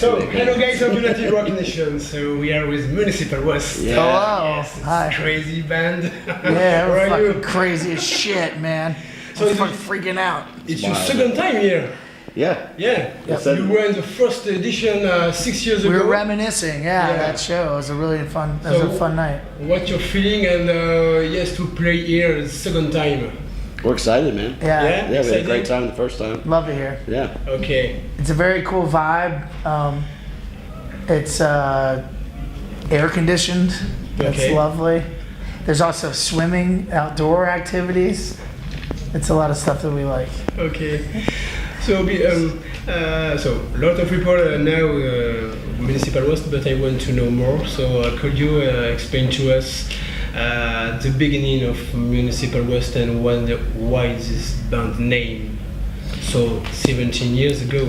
So, actually. hello guys of United Rock Nation. So we are with Municipal West. Yeah. Hello. Yes, it's Hi. a crazy band. Yeah, How we're are fucking you? crazy as shit, man. So I'm is fucking it- freaking out. It's your Wild. second time here. Yeah. Yeah. Yep. You were in the first edition 6 years We ago. were reminiscing, Yeah. that show. It was a really fun, it was So- a fun night. What's your feeling and yes to play here the second time? We're excited, man. Yeah, Yeah, we had a Exciting? great time the first time. love it here. Yeah. Okay. It's a very cool vibe. It's air conditioned. It's Okay. lovely. There's also swimming, outdoor activities. It's a lot of stuff that we like. Okay. So, so a lot of people now Municipal West, but I want to know more. So, could you explain to us the beginning of Municipal West and why this band name? So, 17 years ago.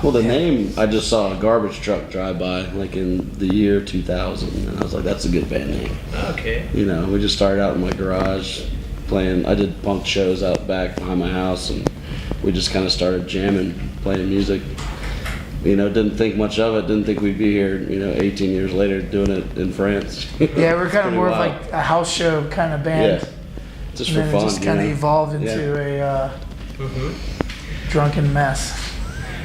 Well, the name, I just saw a garbage truck drive by, like in the year 2000, and I was like, that's a good band name. Okay. You know, we just started out in my garage playing. I did punk shows out back behind my house, and we just kind of started jamming, playing music. You know, didn't think much of it. Didn't think we'd be here, 18 years later doing it in France. Yeah, we're kind of Pretty more of wild. like a house show kind of band. Yeah, just And for then fun. it just kind of you know? evolved into Yeah. Mhm. a drunken mess.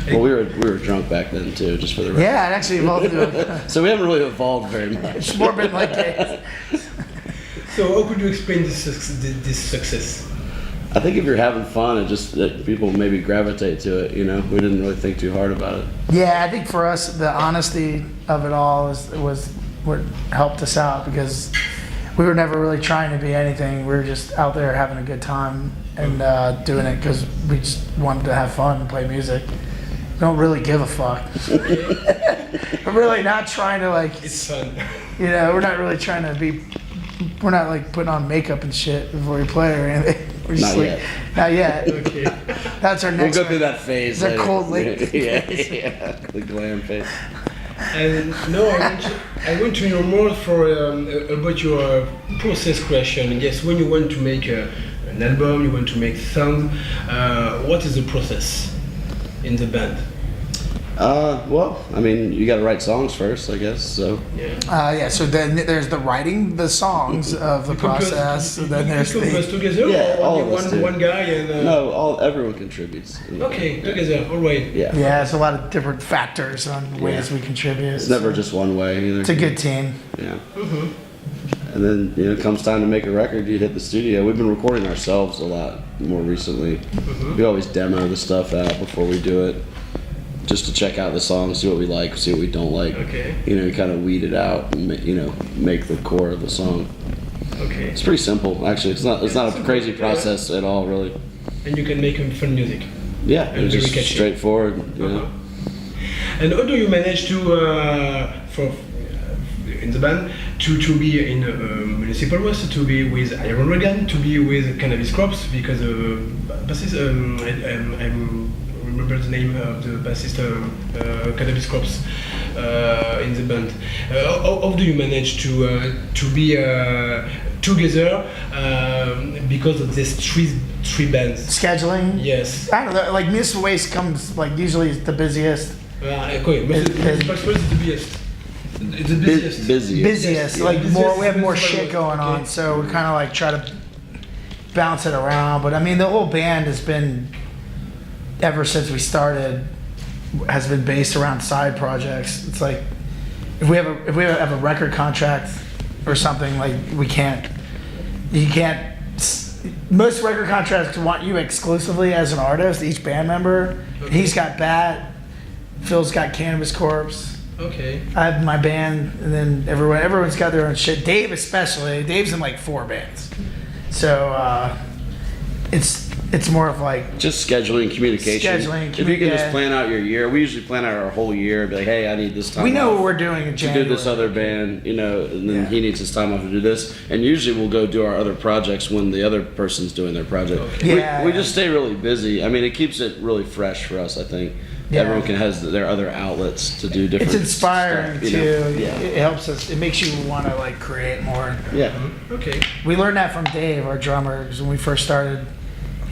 Well, we were drunk back then too, just for the record. Yeah, it actually evolved into a, So we haven't really evolved very much. it's more been like a, So, how could you explain this success? I think if you're having fun, that people maybe gravitate to it. We didn't really think too hard about it. yeah, I think for us, the honesty of it all was what helped us out because we were never really trying to be anything. We were just out there having a good time and doing it because we just wanted to have fun and play music. We don't really give a fuck. We're really not trying to It's fun. we're not really trying to be, we're not like putting on makeup and shit before we play or anything. We're just Not like, yet. not yet. Okay. That's our We'll next go one. through that phase. It's a later. cold lake yeah, phase. yeah, the glam phase. And no, I want to know more about your process creation. Yes, when you want to make an album, you want to make sound. What is the process in the band? Well, I mean, you got to write songs first, I guess. So Yeah, so then there's the writing the songs of the process, and then there's you compose the, together, Yeah, or all only of us do. one guy and. no, everyone contributes. Okay, together. All right. Yeah. yeah, it's a lot of different factors on ways we contribute. It's never just one way either. It's a good team. Yeah. Mhm. And then it comes time to make a record. You hit the studio. We've been recording ourselves a lot more recently. We always demo the stuff out before we do it, just to check out the songs, see what we like, see what we don't like. Okay. Kind of weed it out and make the core of the song. Okay. It's pretty simple, actually. It's not a crazy process at all, really. And you can make fun music. Yeah, And it's just very catchy. straightforward. Uh-huh. And how do you manage to, in the band, to be in Municipal West, to be with Iron Regan, to be with Cannabis Crops, because bassist, I remember the name of the bassist, Cannabis Crops, in the band. How do you manage to be together because of these three bands? Scheduling. Yes. I don't know, like Municipal Waste comes like usually the busiest. Okay, Municipal West is the biggest. It's the busiest. Busy. Busiest, Yeah, like busiest more. We have more Municipal shit going okay. on, so we kind of like try to bounce it around. But I mean, the whole band has been ever since we started has been based around side projects. It's like if we have a record contract or something, like you can't. Most record contracts want you exclusively as an artist, each band member. Okay. He's got Bat, Phil's got Cannabis Corpse. Okay. I have my band, and then everyone's got their own shit. Dave especially. Dave's in like 4 bands, so it's more of like Just scheduling, communication. Scheduling, If you can yeah. just plan out your year, we usually plan out our whole year. Be like, hey, I need this time. we know off what we're doing in to January. do this other band, and then Yeah. he needs his time off to do this. And usually we'll go do our other projects when the other person's doing their project. Okay. Yeah. We just stay really busy. I mean, it keeps it really fresh for us, I think. Yeah. Everyone has their other outlets to do different It's inspiring stuff, too. Yeah. It helps us. It makes you want to like create more. Yeah. Okay. We learned that from Dave, our drummer, because when we first started,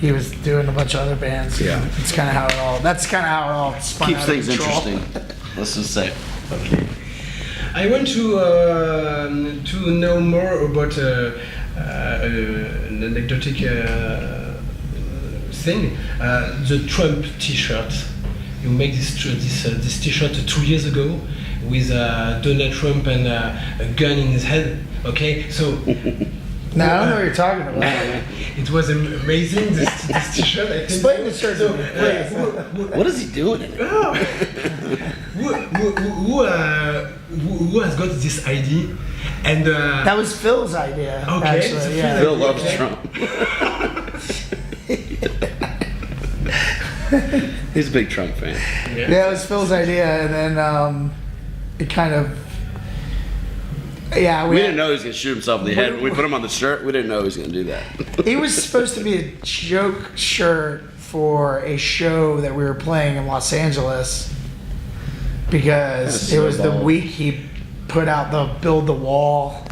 he was doing a bunch of other bands. Yeah. It's kind of how it all. That's kind of how it all spun Keeps out of things control. interesting. Let's just say. Okay. I want to know more about an anecdotic thing. The Trump T-shirt. You make this T-shirt 2 years ago with Donald Trump and a gun in his head. Okay, so. No, I don't know what you're talking about. It was amazing. This T-shirt. I think. Explain the shirt to me, please. What is he doing in it? Who has got this idea? And That was Phil's idea, Okay, actually. so Yeah. Phil loves Okay. Trump. He's a big Trump fan. Yeah, it was Phil's idea, and then it kind of. Yeah, We didn't know he was gonna shoot himself in the head. When we put him on the shirt, we didn't know he was gonna do that. It was supposed to be a joke shirt for a show that we were playing in Los Angeles because Yeah, it was the snowball. week he put out the Build the Wall,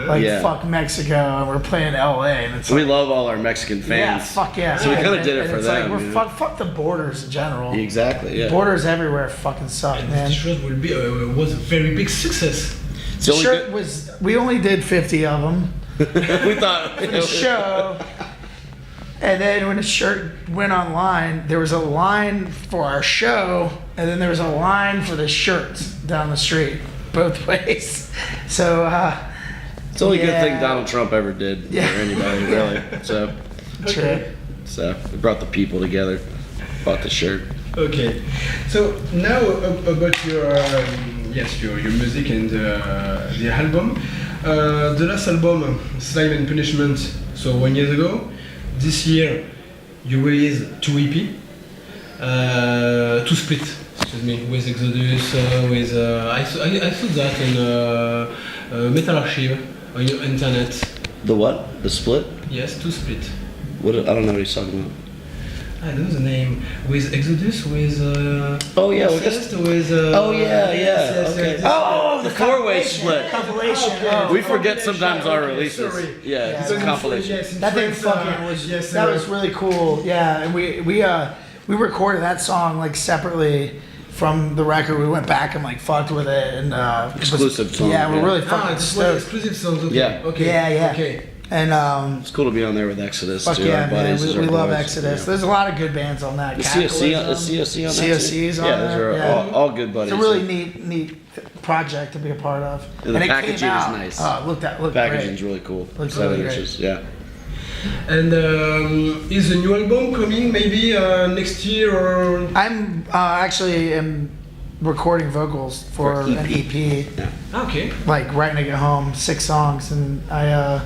like Yeah. fuck Mexico, and we're playing LA, and it's We like, love all our Mexican yeah, fans. fuck yeah. So we kinda did it And for it's them, Like, we're you know? fuck the borders in general. Exactly. Yeah. Borders everywhere fucking suck, And man. this shirt will be was a very big success. It's The the only shirt good- was, we only did 50 of them. we thought. The show. And then when the shirt went online, there was a line for our show, and then there was a line for the shirts down the street, both ways. So, It's the only good thing yeah. Donald Trump ever did Yeah. for anybody, really. So true. we brought the people together, bought the shirt. Okay, so now about your your music and the album. The last album, Slime and Punishment, so 1 year ago. This year, you released 2 EP, 2 split. Excuse me, with Exodus, with I saw that on Metal Archive on your internet. The what? The split? Yes, 2 split. What? I don't know what he's talking about. I don't know the name. With Exodus, with Oh, yeah, we Celeste, just- with Oh, yeah, yeah, okay. Oh, The four-way split. Compilation. Okay. Oh, We forget sometimes our Okay, releases. sorry. Yeah, it's Yeah. a compilation. Yes, in that thing France, fucking was. yes, that was really cool. Yeah, and we recorded that song like separately from the record. We went back and like fucked with it and it was- Exclusive song, Yeah, we're yeah. really fucking it's stoked. exclusive songs. Okay. Yeah. Okay. Yeah, yeah. Okay. And It's cool to be on there with Exodus fuck too. yeah, our man, buddies, we, those are we love boys. Exodus. Yeah. There's a lot of good bands on that. Is COC on Capitalism, that too? COC's on Yeah, there. those are yeah. all good buddies. It's a really neat project to be a part of. And the it packaging is came out. nice. Oh, looked Packaging's great. really cool. Looks 7 really great. inches, yeah. And is a new album coming maybe next year or? I'm actually am recording vocals for For an EP. EP. Okay. Like right when I get home, 6 songs, and I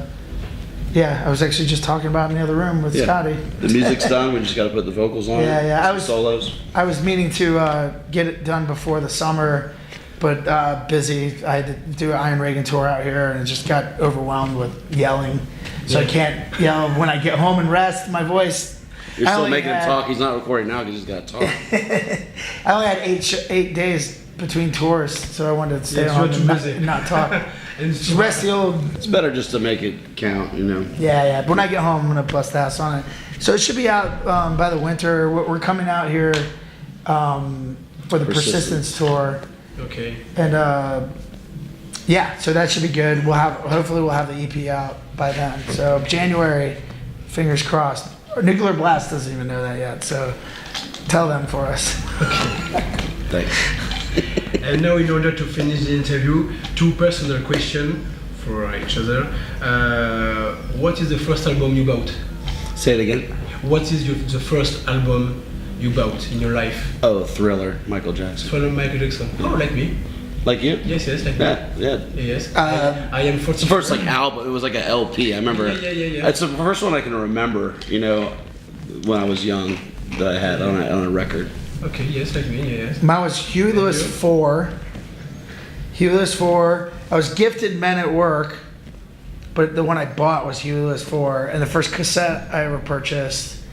was actually just talking about it in the other room with Yeah. Scotty. The music's done. We just got to put the vocals on. Yeah, yeah, I Some was- solos. I was meaning to get it done before the summer, but busy. I had to do an Iron Reagan tour out here, and just got overwhelmed with yelling. So I Yeah. can't yell when I get home and rest. My voice. You're I still only making him had- talk. He's not recording now because he's got to talk. I only had 8 days between tours, so I wanted to stay Yeah, home so and too busy. not talk. And Just rest the old. It's better just to make it count, you know. Yeah, yeah. But when I get home, I'm gonna bust ass on it. So it should be out by the winter. We're coming out here for the Persistence tour, Okay. and yeah, so that should be good. Hopefully we'll have the EP out by then. So January, fingers crossed. Nuclear Blast doesn't even know that yet, so tell them for us. Thanks. And now, in order to finish the interview, 2 personal questions for each other. What is the first album you bought? Say it again. What is the first album you bought in your life? Oh, Thriller, Michael Jackson. From Michael Jackson. Oh, like me. Like you? Yes, like me. Yeah, yeah. Yes. I am 40. It's the first like album. It was like an LP. I remember. Yeah. It's the first one I can remember. You know, when I was young, that I had on a record. Okay, yes, like me, yes. Mine was Huey Lewis 4. Huey Lewis 4. I was gifted Men at Work, but the one I bought was Huey Lewis 4. And the first cassette I ever purchased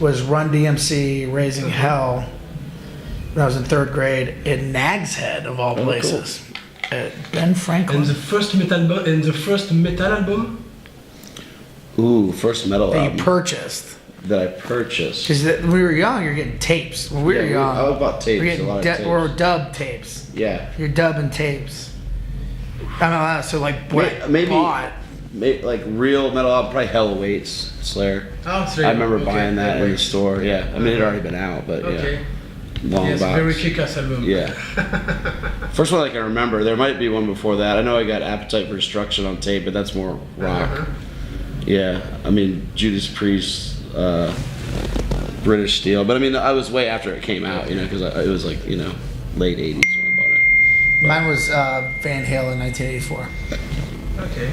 was Run DMC Raising Hell when I was in 3rd grade in Nag's Head, of all cool. places. At Ben Franklin. And the first metal album? Ooh, first metal That album. you purchased. that I purchased. Because when we were young, you're getting tapes. When we were young, I bought tapes. we're A getting lot of tapes. or dub tapes. Yeah. You're dubbing tapes. I don't know. So like, what Maybe- bought? Like real metal album, probably Hell Awaits, Slayer. Oh, I remember buying that in the Wait. store. Yeah, I mean it had already been out, but Okay. yeah, long Yes, box. very kick-ass album. Yeah. First one I can remember. There might be one before that. I know I got Appetite for Destruction on tape, but that's more rock. Uh-huh. Yeah, I mean Judas Priest, British Steel, but I mean I was way after it came out, because it was like late '80s when I bought it. Mine was Van Halen, 1984. Okay.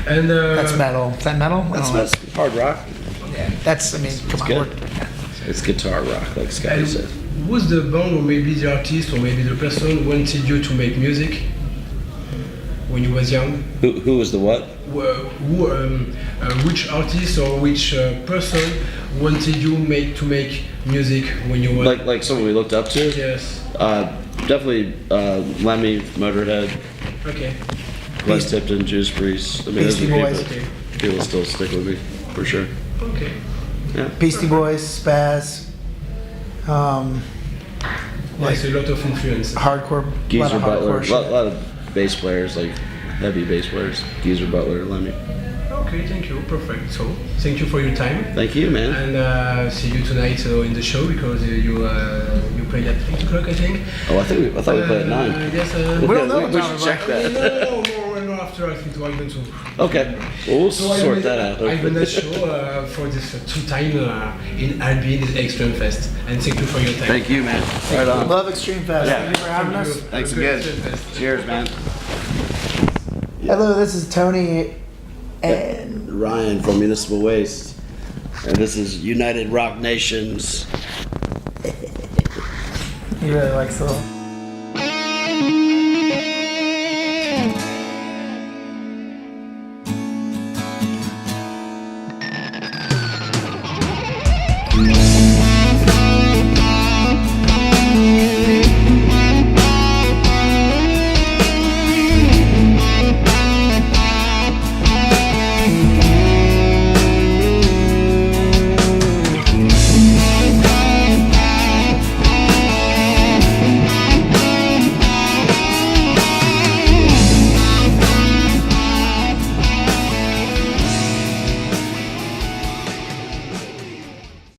And That's metal. Is that metal? That's hard rock. Yeah. That's. I mean, come on. good. It's guitar rock, like Scotty And said. who's the band or maybe the artist or maybe the person wanted you to make music when you was young? Who was the what? Which artist or which person wanted you to make music when you were Like someone we looked up to? Yes. Definitely Lemmy, Motorhead, Okay. Les Tipton, Judas Priest. I mean, those Beastie are Boys. people, Okay. people still stick with me, for sure. Okay. Yeah. Beastie Boys, Spaz. Yes, a lot of influence. Hardcore. Geezer lot of Butler. hardcore A lot, shit. lot of bass players, like heavy bass players. Geezer Butler, Lemmy. Okay, thank you. Perfect. So, thank you for your time. Thank you, man. And see you tonight in the show because you play at 8 o'clock, I think. Oh, I thought we played at 9. Yes. We don't know what we time should we're check playing. that. No, after I think to Ivan too. Okay, well, we'll So sort that out. Ivan show for this 2 time in Albi, this Xtreme Fest. And thank you for your time. Thank you, man. Right on. Love Xtreme Fest. Yeah. Thank you for having Thank us. you. Thanks Have a good again. Xtreme Fest. Cheers, man. Hello, this is Tony and Ryan from Municipal Waste. And this is United Rock Nations. he really likes the little.